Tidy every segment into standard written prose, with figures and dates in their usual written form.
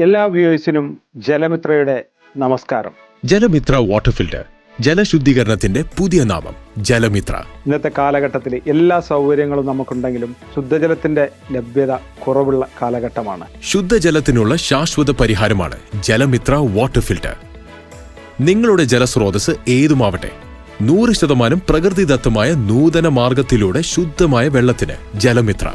എല്ലാ വ്യൂവേഴ്സിനും ജലമിത്രയുടെ നമസ്കാരം. ജലമിത്ര water filter, ജലശുദ്ധീകരണത്തിന്റെ പുതിയ നാമം ജലമിത്ര. ഇന്നത്തെ കാലഘട്ടത്തിൽ എല്ലാ സൗകര്യങ്ങളും നമുക്കുണ്ടെങ്കിലും ശുദ്ധജലത്തിന്റെ ലഭ്യത കുറവുള്ള കാലഘട്ടമാണ്. ശുദ്ധജലത്തിനുള്ള ശാശ്വത പരിഹാരമാണ് ജലമിത്ര വാട്ടർ ഫിൽറ്റർ. നിങ്ങളുടെ ജലസ്രോതസ് ഏതുമാവട്ടെ, 100% പ്രകൃതിദത്തമായ നൂതന മാർഗത്തിലൂടെ ശുദ്ധമായ വെള്ളത്തിന് ജലമിത്ര.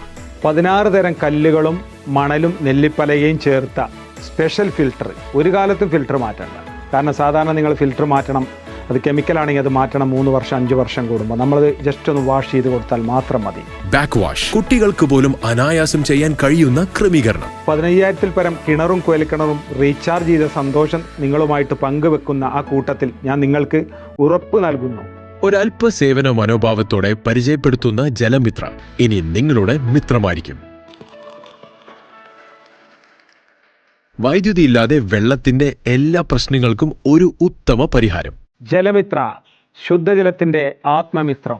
16 തരം കല്ലുകളും മണലും നെല്ലിപ്പലകയും ചേർത്ത സ്പെഷ്യൽ ഫിൽറ്റർ. ഒരു കാലത്തും ഫിൽറ്റർ മാറ്റണ്ട. കാരണം സാധാരണ നിങ്ങൾ ഫിൽറ്റർ മാറ്റണം, അത് കെമിക്കലാണെങ്കിൽ അത് മാറ്റണം 3 വർഷം 5 വർഷം കൂടുമ്പോൾ. നമ്മളത് ജസ്റ്റ് ഒന്ന് വാഷ് ചെയ്ത് കൊടുത്താൽ മാത്രം മതി. ബാക്ക് വാഷ്, കുട്ടികൾക്ക് പോലും അനായാസം ചെയ്യാൻ കഴിയുന്ന ക്രമീകരണം. 15,000-ൽ പരം കിണറും കുഴൽക്കിണറും റീചാർജ് ചെയ്ത സന്തോഷം നിങ്ങളുമായിട്ട് പങ്കുവെക്കുന്ന ആ കൂട്ടത്തിൽ ഞാൻ നിങ്ങൾക്ക് ഉറപ്പ് നൽകുന്നു. ഒരല്പ സേവന മനോഭാവത്തോടെ പരിചയപ്പെടുത്തുന്ന ജലമിത്ര ഇനി നിങ്ങളുടെ മിത്രമായിരിക്കും. വൈദ്യുതി ഇല്ലാതെ വെള്ളത്തിന്റെ എല്ലാ പ്രശ്നങ്ങൾക്കും ഒരു ഉത്തമ പരിഹാരം. ജലമിത്ര, ശുദ്ധജലത്തിന്റെ ആത്മമിത്രം.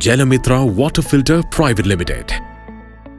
ജലമിത്ര വാട്ടർ ഫിൽറ്റർ പ്രൈവറ്റ് ലിമിറ്റഡ്.